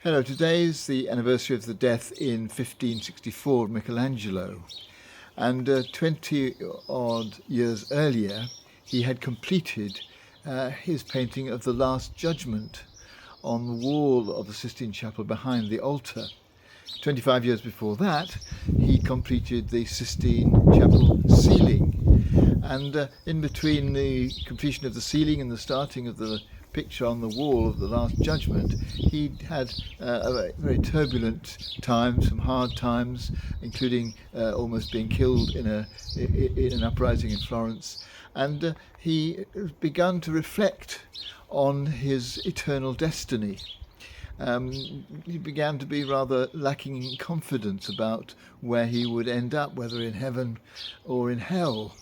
Hello, today is the anniversary of the death in 1564 of Michelangelo. And 20 odd years earlier, he had completed his painting of the Last Judgment on the wall of the Sistine Chapel behind the altar. 25 years before that, he completed the Sistine Chapel ceiling. And in between the completion of the ceiling and the starting of the picture on the wall of the Last Judgment, he'd had a very turbulent time, some hard times, including almost being killed in an uprising in Florence. And he begun to reflect on his eternal destiny. He began to be rather lacking in confidence about where he would end up, whether in heaven or in hell.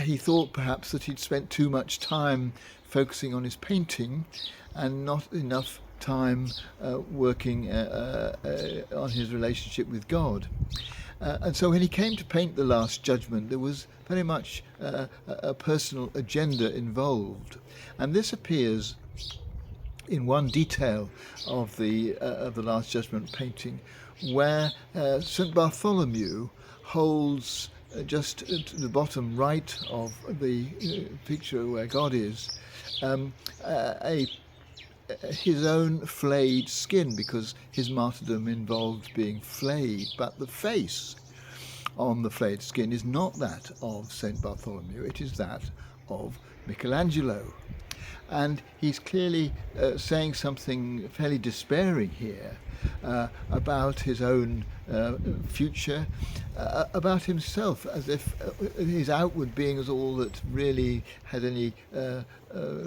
He thought perhaps that he'd spent too much time focusing on his painting and not enough time working on his relationship with God. And so when he came to paint the Last Judgment, there was very much a personal agenda involved. And this appears in one detail of the Last Judgment painting, where St. Bartholomew holds just at the bottom right of the picture where God is, his own flayed skin, because his martyrdom involved being flayed. But the face on the flayed skin is not that of St. Bartholomew, it is that of Michelangelo. And he's clearly saying something fairly despairing here about his own future, about himself, as if his outward being is all that really had any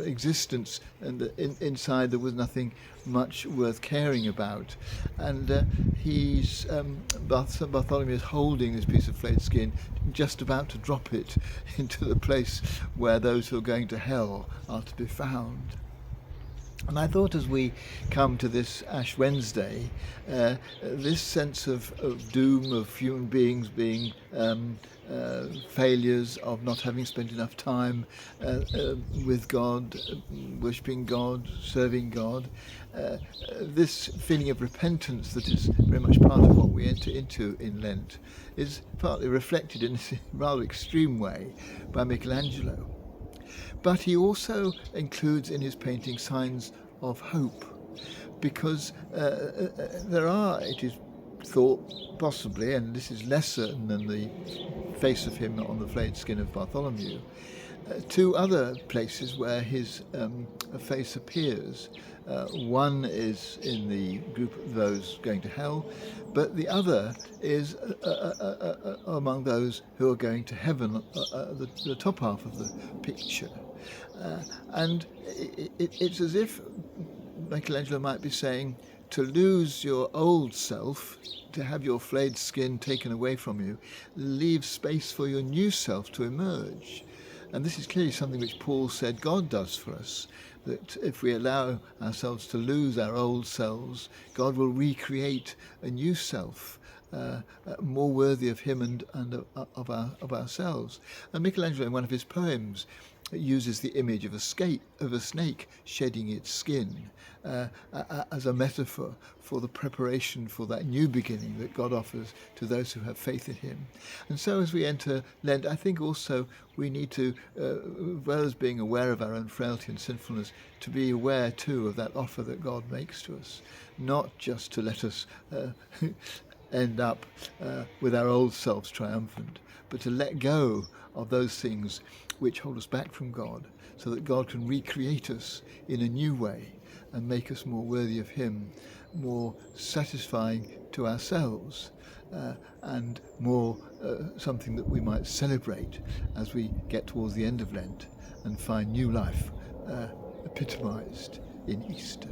existence, and inside there was nothing much worth caring about. And Bartholomew is holding this piece of flayed skin, just about to drop it into the place where those who are going to hell are to be found. And I thought, as we come to this Ash Wednesday, this sense of doom, of human beings being failures, of not having spent enough time with God, worshipping God, serving God, this feeling of repentance that is very much part of what we enter into in Lent, is partly reflected in a rather extreme way by Michelangelo. But he also includes in his painting signs of hope, because there are, it is thought possibly, and this is less certain than the face of him on the flayed skin of Bartholomew, two other places where his face appears. One is in the group of those going to hell, but the other is among those who are going to heaven, the top half of the picture. And it's as if Michelangelo might be saying, to lose your old self, to have your flayed skin taken away from you, leaves space for your new self to emerge. And this is clearly something which Paul said God does for us, that if we allow ourselves to lose our old selves, God will recreate a new self, more worthy of him and of ourselves. And Michelangelo, in one of his poems, uses the image of a snake shedding its skin as a metaphor for the preparation for that new beginning that God offers to those who have faith in him. And so as we enter Lent, I think also we need to, as well as being aware of our own frailty and sinfulness, to be aware too of that offer that God makes to us, not just to let us end up with our old selves triumphant, but to let go of those things which hold us back from God, so that God can recreate us in a new way and make us more worthy of him, more satisfying to ourselves, and more something that we might celebrate as we get towards the end of Lent and find new life epitomized in Easter.